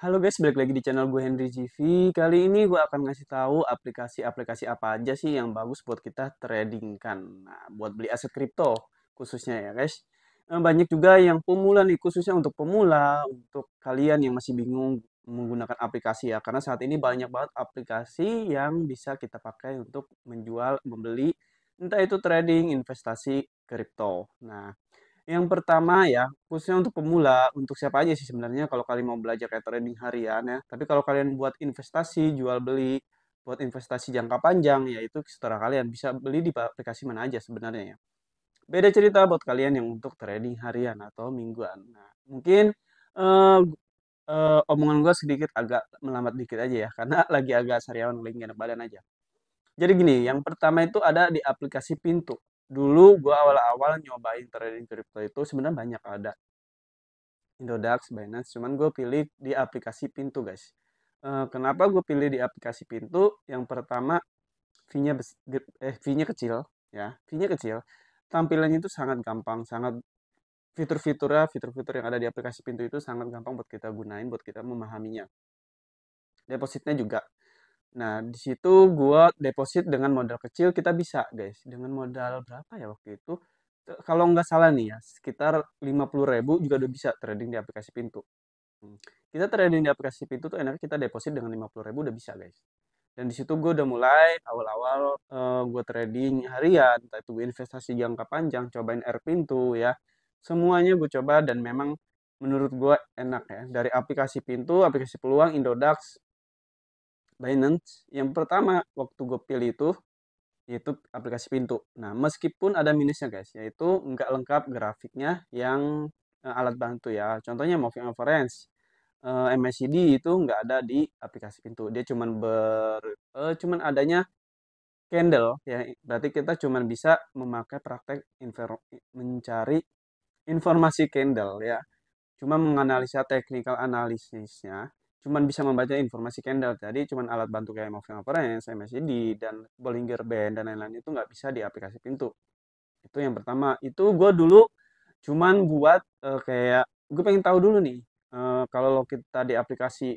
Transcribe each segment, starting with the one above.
Halo guys, balik lagi di channel gue Henry GV. Kali ini gue akan ngasih tahu aplikasi-aplikasi apa aja sih yang bagus buat kita trading kan. Nah, buat beli aset kripto khususnya ya guys. Banyak juga yang pemula nih, khususnya untuk pemula, untuk kalian yang masih bingung menggunakan aplikasi ya. Karena saat ini banyak banget aplikasi yang bisa kita pakai untuk menjual, membeli, entah itu trading, investasi kripto. Nah, yang pertama ya, khususnya untuk pemula, untuk siapa aja sih sebenarnya kalau kalian mau belajar kayak trading harian ya. Tapi kalau kalian buat investasi, jual beli, buat investasi jangka panjang, ya itu setara kalian bisa beli di aplikasi mana aja sebenarnya ya. Beda cerita buat kalian yang untuk trading harian atau mingguan. Nah, mungkin eh, omongan gue sedikit agak melambat dikit aja ya, karena lagi agak sariawan, lagi gak enak badan aja. Jadi gini, yang pertama itu ada di aplikasi Pintu. Dulu gue awal-awal nyobain trading crypto itu sebenarnya banyak ada Indodax, Binance, cuman gue pilih di aplikasi Pintu guys. Kenapa gue pilih di aplikasi Pintu? Yang pertama fee-nya kecil ya, fee-nya kecil. Tampilannya itu sangat gampang, sangat fitur-fitur yang ada di aplikasi Pintu itu sangat gampang buat kita gunain, buat kita memahaminya. Depositnya juga. Nah, di situ gua deposit dengan modal kecil kita bisa, guys. Dengan modal berapa ya waktu itu? Kalau nggak salah nih ya, sekitar 50.000 juga udah bisa trading di aplikasi Pintu. Kita trading di aplikasi Pintu tuh enaknya kita deposit dengan 50.000 udah bisa, guys. Dan di situ gue udah mulai awal-awal gue trading harian, entah itu investasi jangka panjang, cobain Air Pintu ya. Semuanya gue coba dan memang menurut gue enak ya. Dari aplikasi Pintu, aplikasi peluang, Indodax, Binance, yang pertama waktu gue pilih itu yaitu aplikasi Pintu. Nah, meskipun ada minusnya guys, yaitu nggak lengkap grafiknya yang alat bantu ya. Contohnya moving average, MACD itu nggak ada di aplikasi Pintu. Dia cuman adanya candle ya. Berarti kita cuman bisa memakai praktek mencari informasi candle ya. Cuma menganalisa technical analisisnya, cuman bisa membaca informasi candle. Jadi cuman alat bantu kayak moving average, MACD, dan Bollinger Band, dan lain-lain itu nggak bisa di aplikasi Pintu. Itu yang pertama. Itu gue dulu cuman buat kayak, gue pengen tahu dulu nih, kalau kita di aplikasi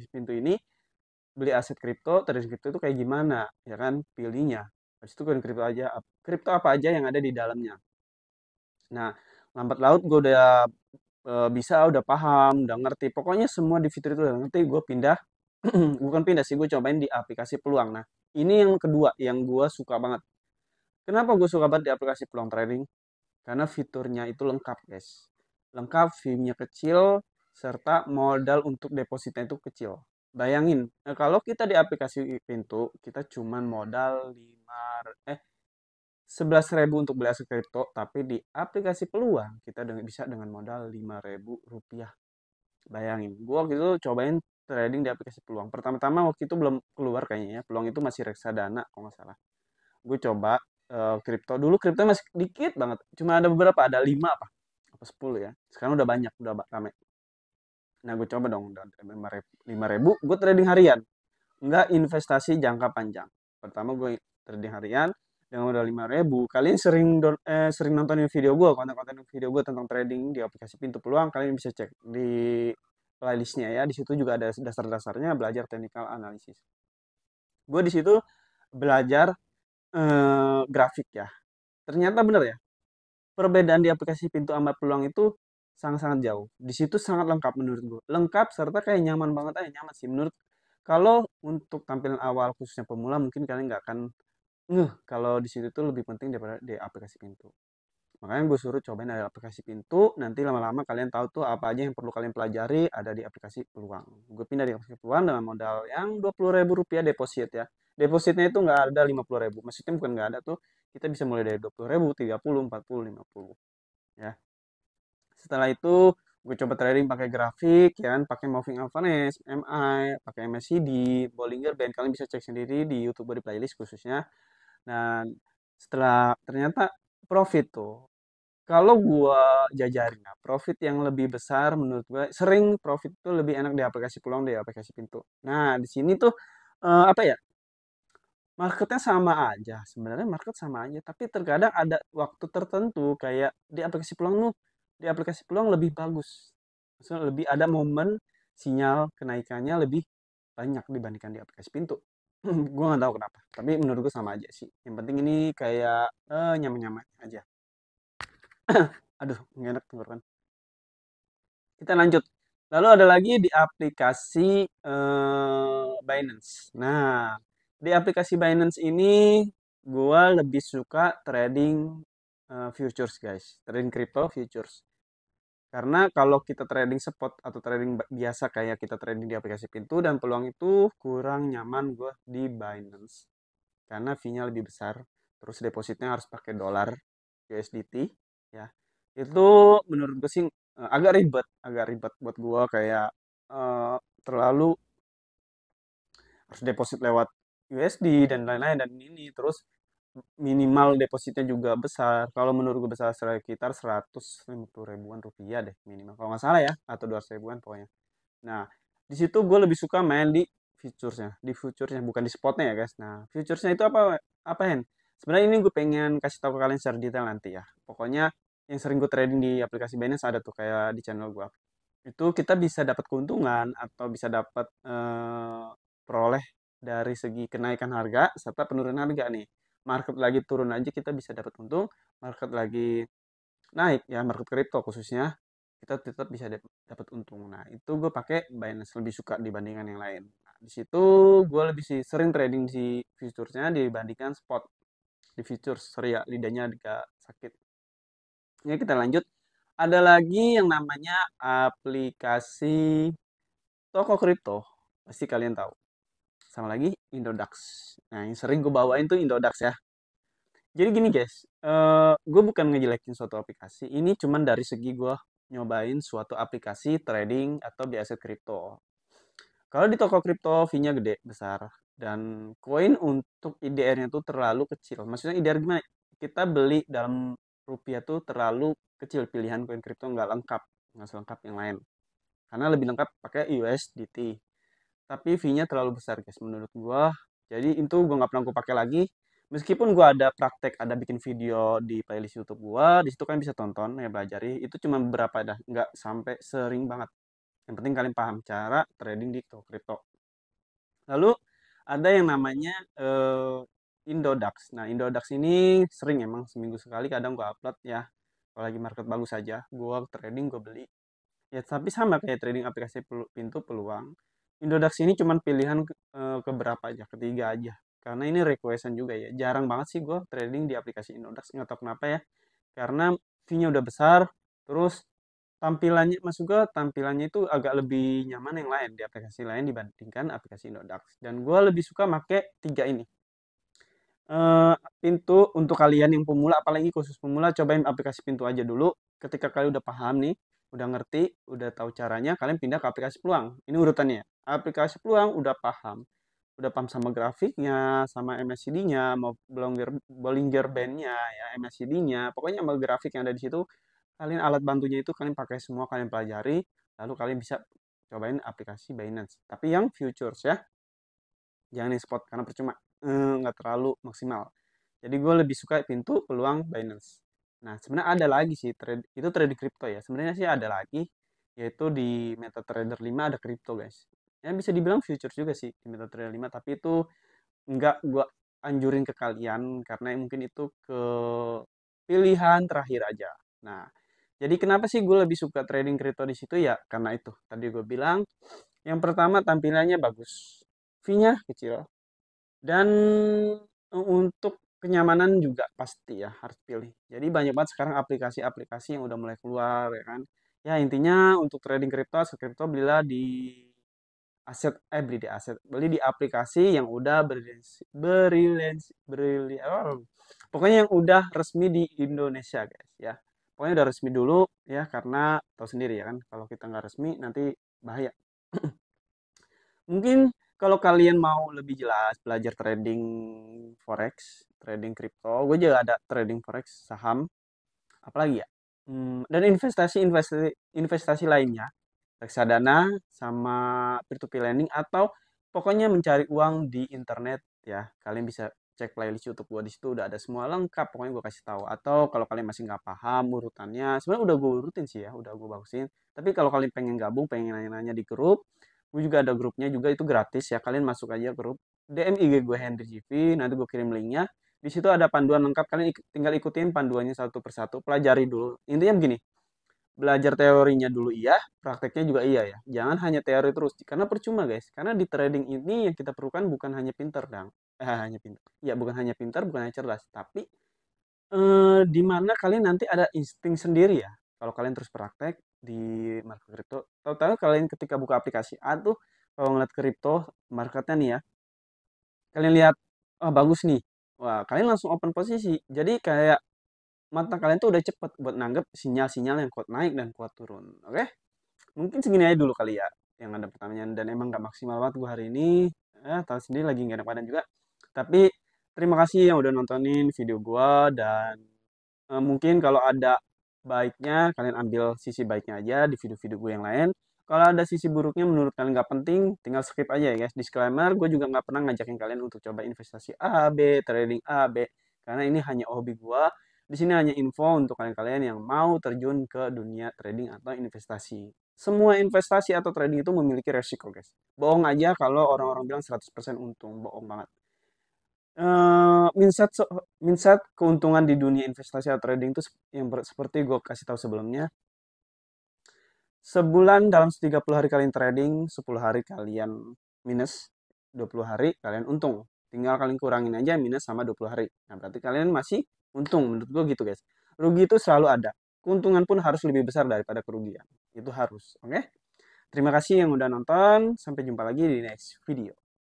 Pintu ini, beli aset kripto, trading kripto itu kayak gimana, ya kan, pilihnya. Habis itu gue kripto apa aja yang ada di dalamnya. Nah, lambat laut gue udah bisa, udah paham, udah ngerti. Pokoknya semua di fitur itu udah ngerti, gue pindah. Bukan pindah sih, gue cobain di aplikasi Peluang. Nah, ini yang kedua, yang gue suka banget. Kenapa gue suka banget di aplikasi Peluang Trading? Karena fiturnya itu lengkap, guys. Lengkap, fee-nya kecil, serta modal untuk depositnya itu kecil. Bayangin, kalau kita di aplikasi Pintu, kita cuman modal 11.000 untuk beli aset kripto, tapi di aplikasi Peluang kita bisa dengan modal Rp5.000. Bayangin, gue waktu itu cobain trading di aplikasi Peluang. Pertama-tama waktu itu belum keluar kayaknya ya. Peluang itu masih reksadana kalau nggak salah. Gue coba kripto. Dulu kripto masih dikit banget. Cuma ada beberapa, ada 5 apa 10 ya. Sekarang udah banyak, udah rame. Nah, gue coba dong, udah 5.000, gue trading harian. Enggak investasi jangka panjang. Pertama gue trading harian dengan modal 5.000. Kalian sering nontonin video gue, konten-konten video gue tentang trading di aplikasi Pintu Peluang. Kalian bisa cek di playlistnya ya. Di situ juga ada dasar-dasarnya belajar technical analysis. Gue di situ belajar grafik ya. Ternyata bener ya. Perbedaan di aplikasi Pintu sama Peluang itu sangat-sangat jauh. Di situ sangat lengkap menurut gue. Lengkap serta kayak nyaman banget aja, nyaman sih menurut. Kalau untuk tampilan awal khususnya pemula mungkin kalian nggak akan kalau di situ tuh lebih penting daripada di aplikasi Pintu. Makanya gue suruh cobain dari aplikasi Pintu, nanti lama-lama kalian tahu tuh apa aja yang perlu kalian pelajari ada di aplikasi Peluang. Gue pindah di aplikasi Peluang dengan modal yang Rp20.000 deposit ya. Depositnya itu nggak ada 50.000, maksudnya bukan nggak ada tuh, kita bisa mulai dari 20.000, 30, 40, 50 ya. Setelah itu gue coba trading pakai grafik ya kan, pakai moving average, MI, pakai MACD, Bollinger Band. Kalian bisa cek sendiri di YouTube di playlist khususnya. Dan setelah ternyata profit tuh. Kalau gua jajarin ya, profit yang lebih besar menurut gua sering profit tuh lebih enak di aplikasi Peluang, di aplikasi Pintu. Nah, di sini tuh apa ya? Marketnya sama aja. Sebenarnya market sama aja, tapi terkadang ada waktu tertentu kayak di aplikasi Peluang lebih bagus. Maksudnya lebih ada momen sinyal kenaikannya lebih banyak dibandingkan di aplikasi Pintu. Gue nggak tahu kenapa, tapi menurut gue sama aja sih. Yang penting ini kayak nyaman-nyaman aja. Aduh, nggak enak tenggorokan. Kita lanjut. Lalu ada lagi di aplikasi Binance. Nah, di aplikasi Binance ini gue lebih suka trading futures guys, trading crypto futures. Karena kalau kita trading spot atau trading biasa kayak kita trading di aplikasi Pintu dan peluang itu kurang nyaman gue di Binance. Karena fee-nya lebih besar, terus depositnya harus pakai dolar USDT ya. Itu menurut gue sih agak ribet buat gue kayak terlalu harus deposit lewat USD dan lain-lain dan ini terus minimal depositnya juga besar. Kalau menurut gue besar sekitar 150 ribuan rupiah deh minimal. Kalau nggak salah ya, atau 200 ribuan pokoknya. Nah, di situ gue lebih suka main di futuresnya bukan di spotnya ya guys. Nah, futuresnya itu apa Hen? Sebenarnya ini gue pengen kasih tahu ke kalian secara detail nanti ya. Pokoknya yang sering gue trading di aplikasi Binance ada tuh kayak di channel gue. Itu kita bisa dapat keuntungan atau bisa dapat peroleh dari segi kenaikan harga serta penurunan harga nih. Market lagi turun aja kita bisa dapat untung, market lagi naik ya, market kripto khususnya kita tetap bisa dapat untung. Nah, itu gue pakai Binance lebih suka dibandingkan yang lain. Nah, di situ gue lebih sering trading di futuresnya dibandingkan spot di futures. Sorry ya, lidahnya agak sakit. Ini kita lanjut. Ada lagi yang namanya aplikasi toko kripto. Pasti kalian tahu. Sama lagi Indodax. Nah, yang sering gue bawain tuh Indodax ya. Jadi gini guys, gue bukan ngejelekin suatu aplikasi. Ini cuman dari segi gue nyobain suatu aplikasi trading atau di aset kripto. Kalau di toko kripto fee-nya gede, besar. Dan koin untuk IDR-nya tuh terlalu kecil. Maksudnya IDR gimana? Kita beli dalam rupiah tuh terlalu kecil. Pilihan koin kripto nggak lengkap. Nggak selengkap yang lain. Karena lebih lengkap pakai USDT. Tapi fee-nya terlalu besar guys menurut gua. Jadi itu gua nggak pernah gua pakai lagi. Meskipun gua ada praktek, ada bikin video di playlist YouTube gua, di situ kalian bisa tonton ya pelajari. Itu cuma beberapa dah, nggak sampai sering banget. Yang penting kalian paham cara trading di crypto. Lalu ada yang namanya Indodax. Nah, Indodax ini sering emang seminggu sekali kadang gua upload ya. Kalau lagi market bagus saja, gua trading, gua beli. Ya, tapi sama kayak trading aplikasi Pintu peluang. Indodax ini cuman pilihan ke berapa aja, ketiga aja. Karena ini requestan juga ya. Jarang banget sih gue trading di aplikasi Indodax, nggak tahu kenapa ya. Karena fee-nya udah besar, terus tampilannya, maksud gue tampilannya itu agak lebih nyaman yang lain di aplikasi lain dibandingkan aplikasi Indodax. Dan gue lebih suka make tiga ini. Pintu untuk kalian yang pemula, apalagi khusus pemula, cobain aplikasi Pintu aja dulu. Ketika kalian udah paham nih, udah ngerti, udah tahu caranya, kalian pindah ke aplikasi Peluang. Ini urutannya. Aplikasi Peluang udah paham sama grafiknya, sama MACD-nya, mau Bollinger Band-nya, ya MACD-nya, pokoknya sama grafik yang ada di situ, kalian alat bantunya itu kalian pakai semua, kalian pelajari, lalu kalian bisa cobain aplikasi Binance. Tapi yang futures ya, jangan yang spot karena percuma, nggak terlalu maksimal. Jadi gue lebih suka Pintu, Peluang, Binance. Nah, sebenarnya ada lagi sih, itu trade kripto ya. Sebenarnya sih ada lagi, yaitu di MetaTrader 5 ada kripto guys. Ya bisa dibilang futures juga sih di MetaTrader 5, tapi itu nggak gue anjurin ke kalian karena mungkin itu ke pilihan terakhir aja. Nah, jadi kenapa sih gue lebih suka trading kripto di situ ya? Karena itu tadi gue bilang, yang pertama tampilannya bagus, fee-nya kecil, dan untuk kenyamanan juga pasti ya harus pilih. Jadi banyak banget sekarang aplikasi-aplikasi yang udah mulai keluar ya kan. Ya intinya untuk trading kripto, aset kripto belilah di beli di aset, beli di aplikasi yang udah pokoknya yang udah resmi di Indonesia guys ya. Pokoknya udah resmi dulu ya karena tahu sendiri ya kan kalau kita nggak resmi nanti bahaya. Mungkin kalau kalian mau lebih jelas belajar trading forex, trading kripto, gue juga ada trading forex, saham, apalagi ya. Dan investasi lainnya, reksadana sama peer-to-peer lending atau pokoknya mencari uang di internet ya. Kalian bisa cek playlist YouTube gue di situ udah ada semua lengkap. Pokoknya gue kasih tahu. Atau kalau kalian masih nggak paham urutannya, sebenarnya udah gue urutin sih ya, udah gue bagusin. Tapi kalau kalian pengen gabung, pengen nanya-nanya di grup, gue juga ada grupnya juga, itu gratis ya. Kalian masuk aja grup, DM IG gue Henry CV, nanti gue kirim linknya. Di situ ada panduan lengkap, kalian tinggal ikutin panduannya satu persatu, pelajari dulu. Intinya begini, belajar teorinya dulu iya, prakteknya juga iya ya. Jangan hanya teori terus, karena percuma guys. Karena di trading ini yang kita perlukan bukan hanya pinter, dang. Hanya pinter. Ya, bukan hanya pinter, bukan hanya cerdas, tapi di mana kalian nanti ada insting sendiri ya. Kalau kalian terus praktek di market kripto, tahu-tahu kalian ketika buka aplikasi A tuh, kalau ngeliat kripto marketnya nih ya, kalian lihat, oh bagus nih. Wah, kalian langsung open posisi. Jadi kayak mata kalian tuh udah cepet buat nanggep sinyal-sinyal yang kuat naik dan kuat turun. Oke? Mungkin segini aja dulu kali ya yang ada pertanyaan, dan emang gak maksimal banget gue hari ini. Tahu sendiri lagi gak enak badan juga. Tapi terima kasih yang udah nontonin video gue, dan mungkin kalau ada baiknya kalian ambil sisi baiknya aja di video-video gue yang lain. Kalau ada sisi buruknya menurut kalian nggak penting, tinggal skip aja ya guys. Disclaimer, gue juga nggak pernah ngajakin kalian untuk coba investasi A, B, trading A, B. Karena ini hanya hobi gue. Di sini hanya info untuk kalian-kalian yang mau terjun ke dunia trading atau investasi. Semua investasi atau trading itu memiliki resiko guys. Bohong aja kalau orang-orang bilang 100% untung. Bohong banget. Mindset keuntungan di dunia investasi atau trading itu yang seperti gue kasih tahu sebelumnya. Sebulan dalam 30 hari kalian trading, 10 hari kalian minus, 20 hari kalian untung. Tinggal kalian kurangin aja minus sama 20 hari. Nah, berarti kalian masih untung. Menurut gue gitu guys. Rugi itu selalu ada. Keuntungan pun harus lebih besar daripada kerugian. Itu harus. Oke? Terima kasih yang udah nonton. Sampai jumpa lagi di next video.